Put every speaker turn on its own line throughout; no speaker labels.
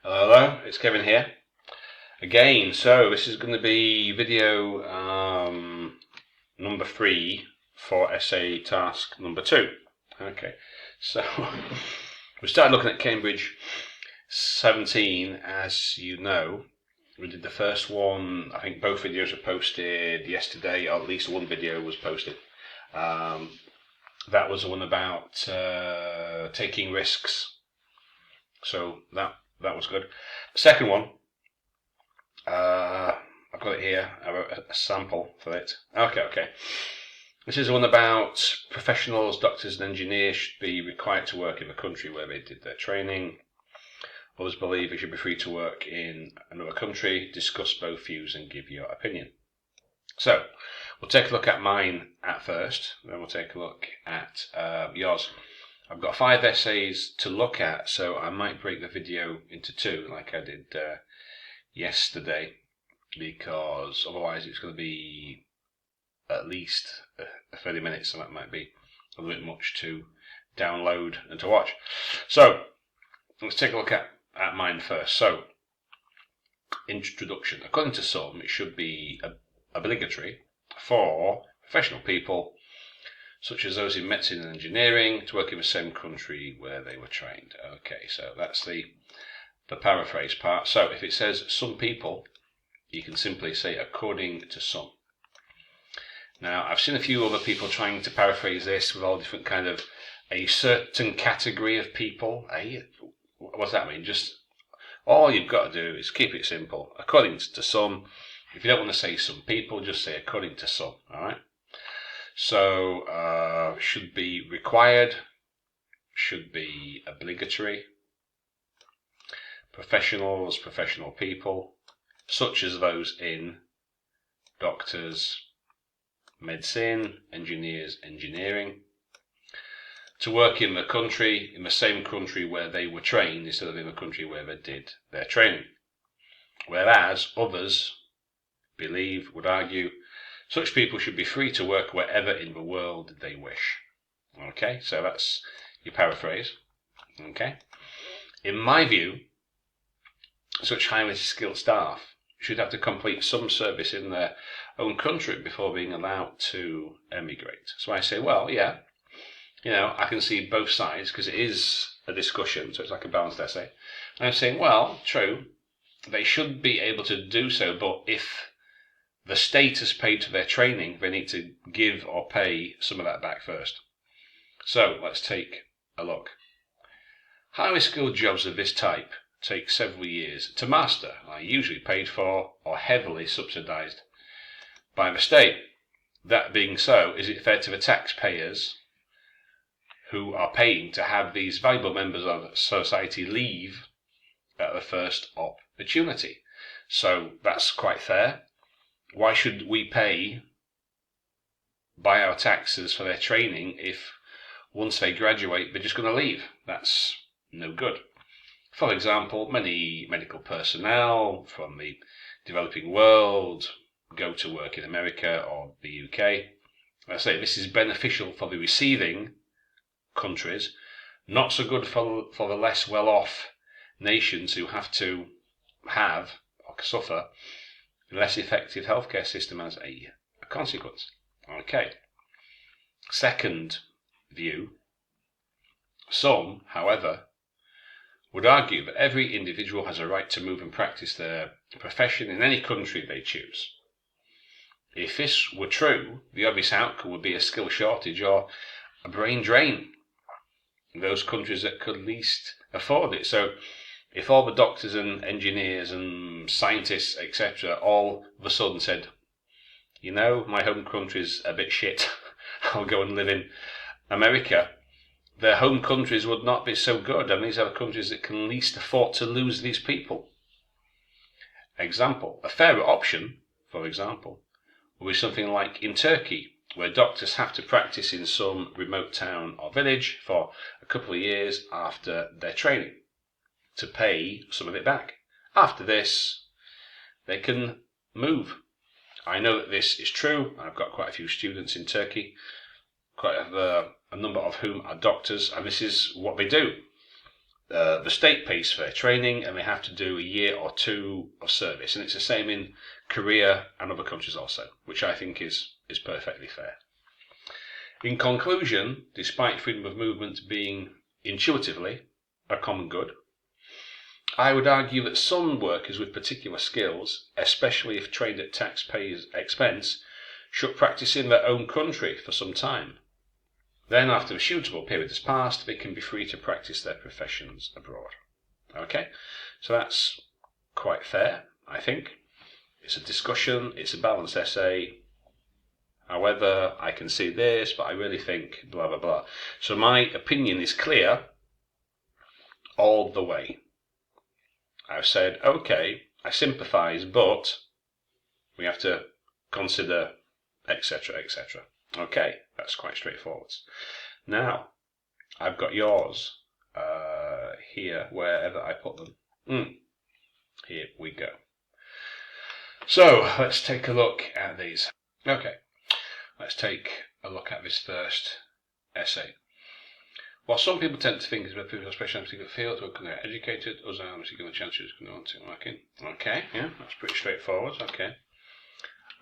Hello, it's Kevin here again. So this is going to be video number 3 for essay task number 2. Okay, so we started looking at Cambridge 17, as you know. We did the first one. I think both videos were posted yesterday, or at least one video was posted. That was the one about taking risks. So that was good. The second one, I've got it here. I wrote a sample for it. Okay. This is one about professionals, doctors and engineers should be required to work in the country where they did their training. Others believe they should be free to work in another country. Discuss both views and give your opinion. So, we'll take a look at mine at first, then we'll take a look at yours. I've got 5 essays to look at, so I might break the video into 2 like I did yesterday, because otherwise it's going to be at least 30 minutes, and that might be a little bit much to download and to watch. So, let's take a look at mine first. So, introduction. According to some, it should be obligatory for professional people, such as those in medicine and engineering, to work in the same country where they were trained. Okay, so that's the paraphrase part. So if it says some people, you can simply say according to some. Now, I've seen a few other people trying to paraphrase this with all different kind of a certain category of people. What's that mean? Just all you've got to do is keep it simple. According to some. If you don't want to say some people, just say according to some. All right. So should be required, should be obligatory. Professionals, professional people, such as those in doctors, medicine, engineers, engineering. To work in the country, in the same country where they were trained, instead of in the country where they did their training. Whereas others would argue, such people should be free to work wherever in the world they wish. Okay, so that's your paraphrase. Okay. In my view, such highly skilled staff should have to complete some service in their own country before being allowed to emigrate. So I say, well, yeah, I can see both sides, because it is a discussion, so it's like a balanced essay. And I'm saying, well, true, they should be able to do so, but if the state has paid for their training, they need to give or pay some of that back first. So let's take a look. Highly skilled jobs of this type take several years to master, are usually paid for or heavily subsidised by the state. That being so, is it fair to the taxpayers who are paying to have these valuable members of society leave at the first opportunity? So that's quite fair. Why should we pay by our taxes for their training if once they graduate they're just going to leave? That's no good. For example, many medical personnel from the developing world go to work in America or the UK. I say this is beneficial for the receiving countries, not so good for the less well-off nations who have to have or suffer less effective healthcare system as a consequence. Okay. Second view. Some, however, would argue that every individual has a right to move and practice their profession in any country they choose. If this were true, the obvious outcome would be a skill shortage or a brain drain in those countries that could least afford it. So if all the doctors and engineers and scientists, etc., all of a sudden said, my home country's a bit shit, I'll go and live in America, their home countries would not be so good, and these are the countries that can least afford to lose these people. Example, a fairer option, for example, would be something like in Turkey, where doctors have to practice in some remote town or village for a couple of years after their training, to pay some of it back. After this, they can move. I know that this is true. I've got quite a few students in Turkey, quite a number of whom are doctors, and this is what they do. the state pays for their training, and they have to do a year or two of service. And it's the same in Korea and other countries also, which I think is perfectly fair. In conclusion, despite freedom of movement being intuitively a common good, I would argue that some workers with particular skills, especially if trained at taxpayers' expense, should practice in their own country for some time. Then, after a suitable period has passed, they can be free to practice their professions abroad. Okay, so that's quite fair, I think. It's a discussion, it's a balanced essay. However, I can see this, but I really think blah, blah, blah. So my opinion is clear all the way. I've said, okay, I sympathise, but we have to consider, etc., etc. Okay, that's quite straightforward. Now, I've got yours here, wherever I put them. Here we go. So, let's take a look at these. Okay, let's take a look at this first essay. While some people tend to think it's about people especially in a particular field who are going to get educated, others are obviously going to chance who's going to want to work in. Okay, yeah, that's pretty straightforward. Okay.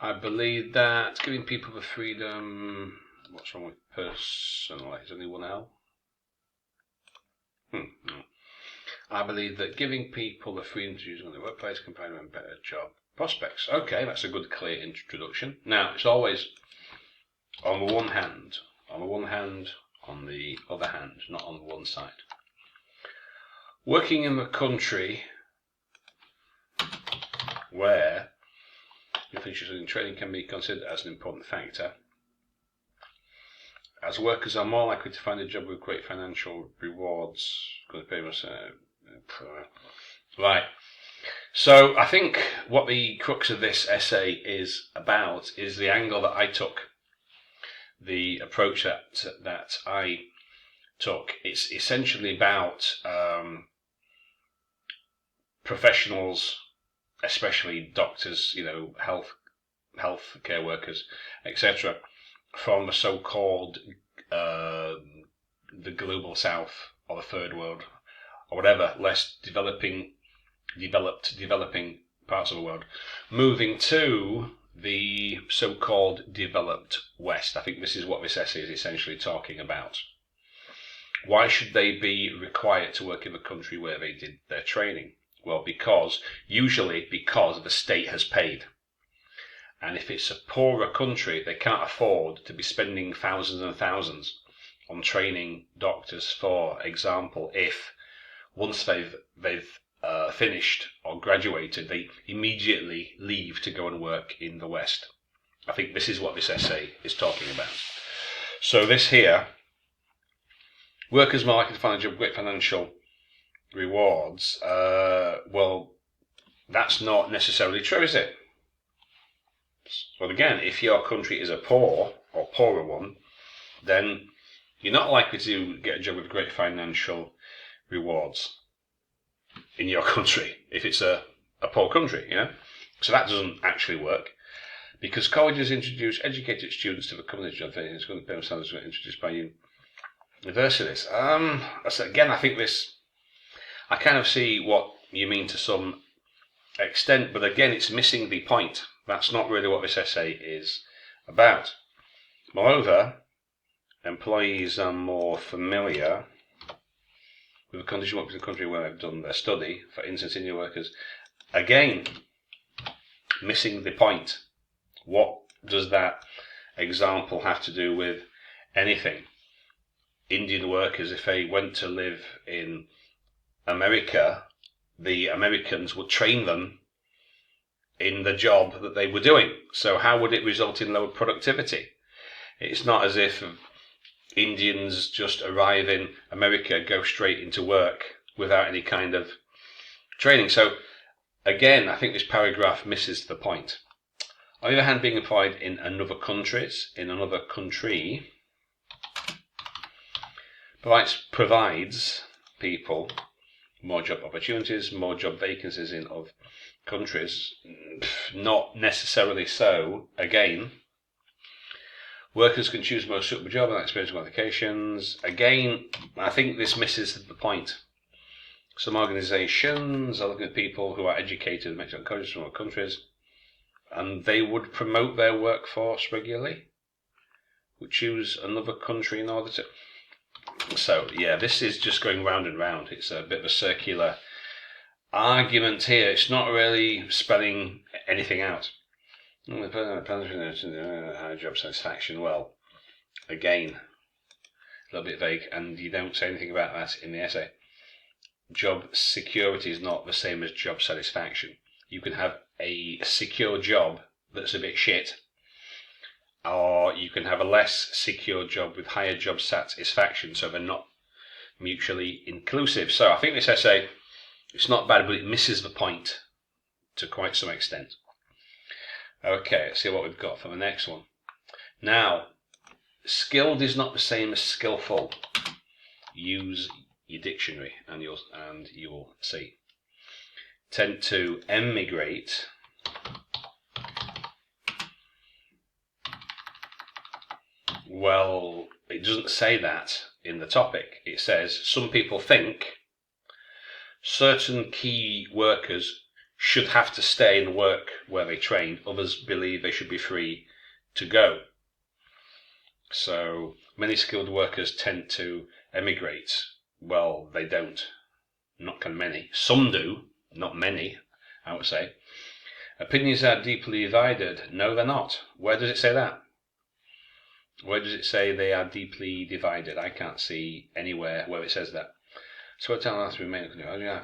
I believe that giving people the freedom. What's wrong with personal? Is only one L? No. I believe that giving people the freedom to choose on their workplace can provide them better job prospects. Okay, that's a good, clear introduction. Now, it's always on the one hand, on the other hand, not on one side. Working in the country where your features in training can be considered as an important factor, as workers are more likely to find a job with great financial rewards. Right. So I think what the crux of this essay is about is the angle that I took. The approach that I took. It's essentially about professionals, especially doctors, health care workers, etc., from the so-called the global south or the third world or whatever, less developing parts of the world, moving to the so-called developed West. I think this is what this essay is essentially talking about. Why should they be required to work in the country where they did their training? Well, usually because the state has paid. And if it's a poorer country, they can't afford to be spending thousands and thousands on training doctors, for example, if once they've finished or graduated, they immediately leave to go and work in the West. I think this is what this essay is talking about. So this here, workers more likely to find a job with great financial rewards. Well, that's not necessarily true, is it? But again, if your country is a poor or poorer one, then you're not likely to get a job with great financial rewards in your country if it's a poor country, So that doesn't actually work, because colleges introduce educated students to the company's job. It's going to be standards introduced by universities. Again, I think I kind of see what you mean to some extent, but again, it's missing the point. That's not really what this essay is about. Moreover, employees are more familiar with the condition of the country where they've done their study. For instance, Indian workers, again, missing the point. What does that example have to do with anything? Indian workers, if they went to live in America, the Americans would train them in the job that they were doing. So how would it result in lower productivity? It's not as if Indians just arrive in America, go straight into work without any kind of training. So again, I think this paragraph misses the point. On the other hand, being employed in another country provides people more job opportunities, more job vacancies in other countries. Not necessarily so. Again, workers can choose the most suitable job and experience qualifications. Again, I think this misses the point. Some organisations are looking at people who are educated in Mexican countries from other countries, and they would promote their workforce regularly, would choose another country in order to... So, yeah, this is just going round and round. It's a bit of a circular argument here. It's not really spelling anything out. Job satisfaction. Well, again, a little bit vague, and you don't say anything about that in the essay. Job security is not the same as job satisfaction. You can have a secure job that's a bit shit, or you can have a less secure job with higher job satisfaction, so they're not mutually inclusive. So I think this essay, it's not bad, but it misses the point to quite some extent. Okay, let's see what we've got for the next one. Now, skilled is not the same as skillful. Use your dictionary and you'll see. Tend to emigrate. Well, it doesn't say that in the topic. It says some people think certain key workers should have to stay and work where they trained. Others believe they should be free to go. So many skilled workers tend to emigrate. Well, they don't. Not many. Some do, not many, I would say. Opinions are deeply divided. No, they're not. Where does it say that? Where does it say they are deeply divided? I can't see anywhere where it says that. So what time has to remain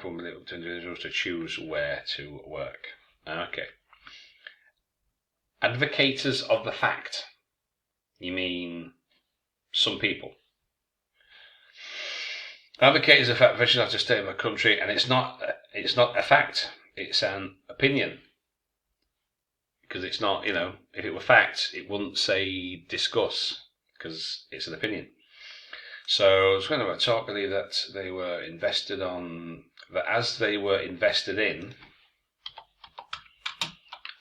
for individuals to choose where to work? Okay. Advocators of the fact. You mean some people? Advocators of the fact professionals have to stay in the country, and it's not a fact. It's an opinion. Because it's not, if it were fact, it wouldn't say discuss, because it's an opinion. So it's kind of a talk really that they were invested on, that as they were invested in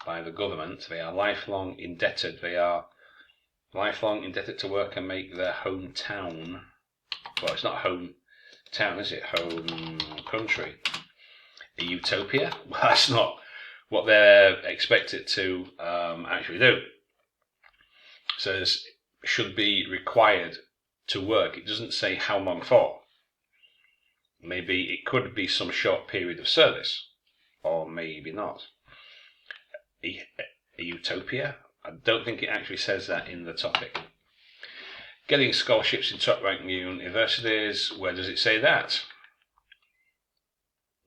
by the government, they are lifelong indebted. They are lifelong indebted to work and make their hometown, well, it's not hometown, is it? Home country. A utopia? Well, that's not what they're expected to actually do. So this should be required to work. It doesn't say how long for. Maybe it could be some short period of service, or maybe not. A utopia? I don't think it actually says that in the topic. Getting scholarships in top-ranked universities, where does it say that?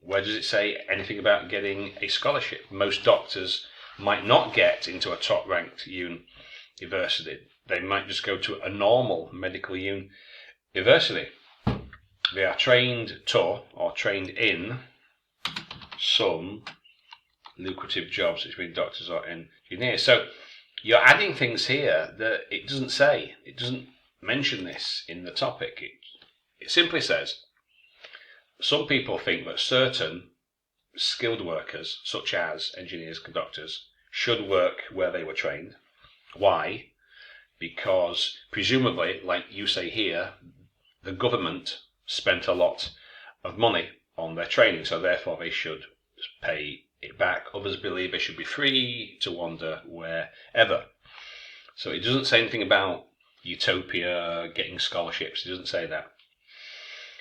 Where does it say anything about getting a scholarship? Most doctors might not get into a top-ranked university. They might just go to a normal medical university. They are trained to or trained in some lucrative jobs, which mean doctors or engineers. So you're adding things here that it doesn't say. It doesn't mention this in the topic. It simply says some people think that certain skilled workers, such as engineers, conductors, should work where they were trained. Why? Because presumably, like you say here, the government spent a lot of money on their training, so therefore they should pay it back. Others believe they should be free to wander wherever. So it doesn't say anything about utopia, getting scholarships. It doesn't say that.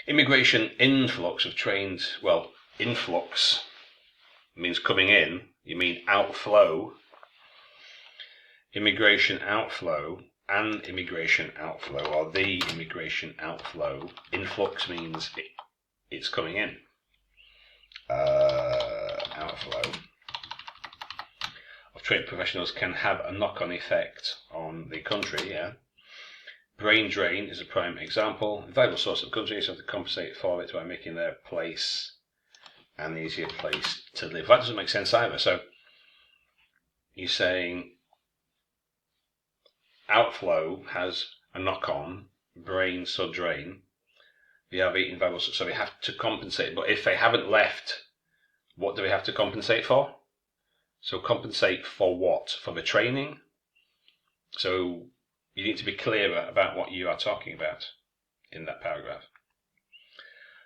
Immigration influx of trained, well, influx means coming in. You mean outflow. Immigration outflow and immigration outflow, or the immigration outflow. Influx means it's coming in. Outflow of trained professionals can have a knock-on effect on the country, yeah. Brain drain is a prime example. A valuable source of countries have to compensate for it by making their place an easier place to live. That doesn't make sense either. So you're saying outflow has a knock-on, brain so drain. They have eaten valuable, so they have to compensate. But if they haven't left, what do they have to compensate for? So compensate for what? For the training? So you need to be clearer about what you are talking about in that paragraph.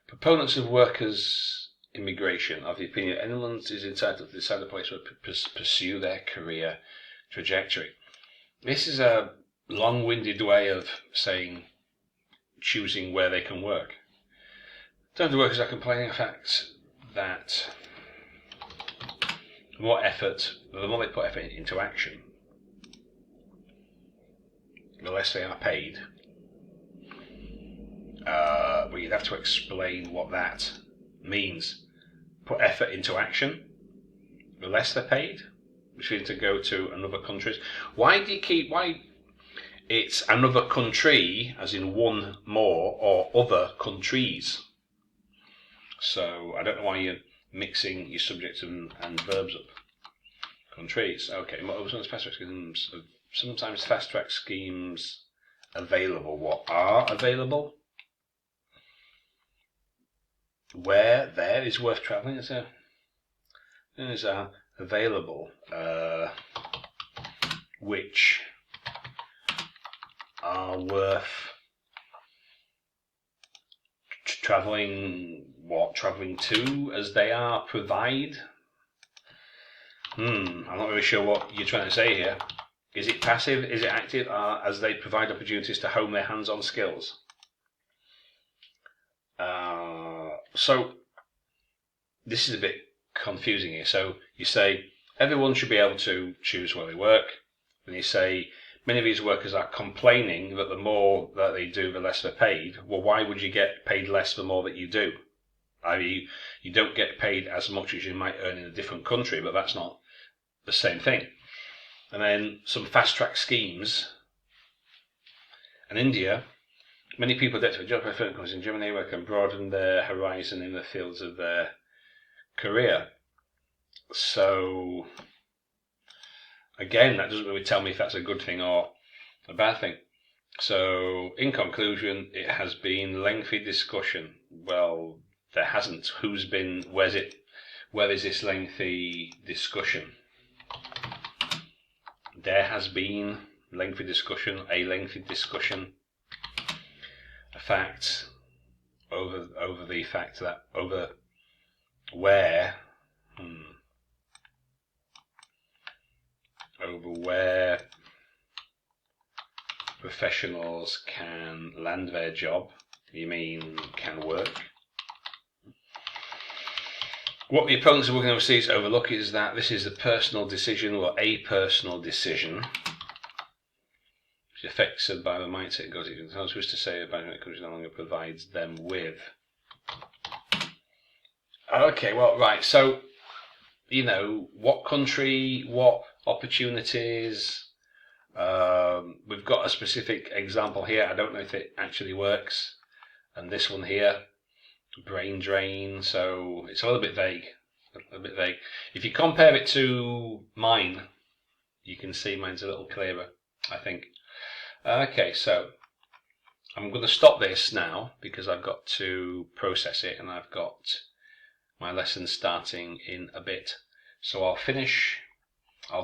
Proponents of workers' immigration are of the opinion that anyone is entitled to decide the place where pursue their career trajectory. This is a long-winded way of saying choosing where they can work. Terms of workers are complaining of the fact that the more they put effort into action, the less they are paid. But you'd have to explain what that means. Put effort into action, the less they're paid, which means to go to another country. Why it's another country, as in one more, or other countries? So I don't know why you're mixing your subjects and verbs up. Countries. Okay. Sometimes fast track schemes available. What are available? Where there is worth travelling. Is available, which are worth travelling. What travelling to, as they are provide. I'm not really sure what you're trying to say here. Is it passive? Is it active? As they provide opportunities to hone their hands-on skills. So this is a bit confusing here. So you say everyone should be able to choose where they work. And you say many of these workers are complaining that the more that they do, the less they're paid. Well, why would you get paid less the more that you do? I.e., you don't get paid as much as you might earn in a different country, but that's not the same thing. And then some fast-track schemes. In India, many people get to a job because in Germany where can broaden their horizon in the fields of their career. So, again, that doesn't really tell me if that's a good thing or a bad thing. So, in conclusion, it has been lengthy discussion. Well, there hasn't. Where is this lengthy discussion? There has been a lengthy discussion. A fact over the fact that over where professionals can land their job. You mean can work? What the opponents of working overseas overlook is that this is a personal decision, or a personal decision, which affects by the mindset it goes into. It's supposed to say about it country no longer provides them with. Okay, well, right. So, what country, what opportunities. We've got a specific example here. I don't know if it actually works. And this one here, brain drain. So it's a little bit vague. If you compare it to mine, you can see mine's a little clearer, I think. Okay, so I'm going to stop this now because I've got to process it and I've got my lesson starting in a bit. So I'll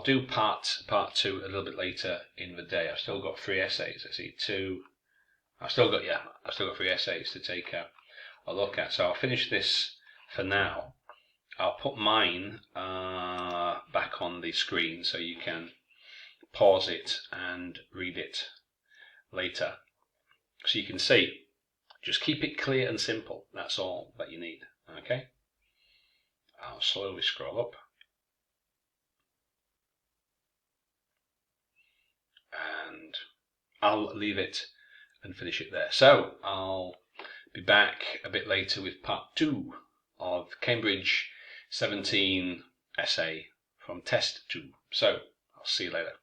do part 2 a little bit later in the day. I've still got 3 essays. I see 2. I've still got 3 essays to take a look at. So I'll finish this for now. I'll put mine back on the screen so you can pause it and read it later. So you can see. Just keep it clear and simple. That's all that you need. Okay? I'll slowly scroll up. And I'll leave it and finish it there. So I'll be back a bit later with part 2 of Cambridge 17 essay from test 2. So I'll see you later.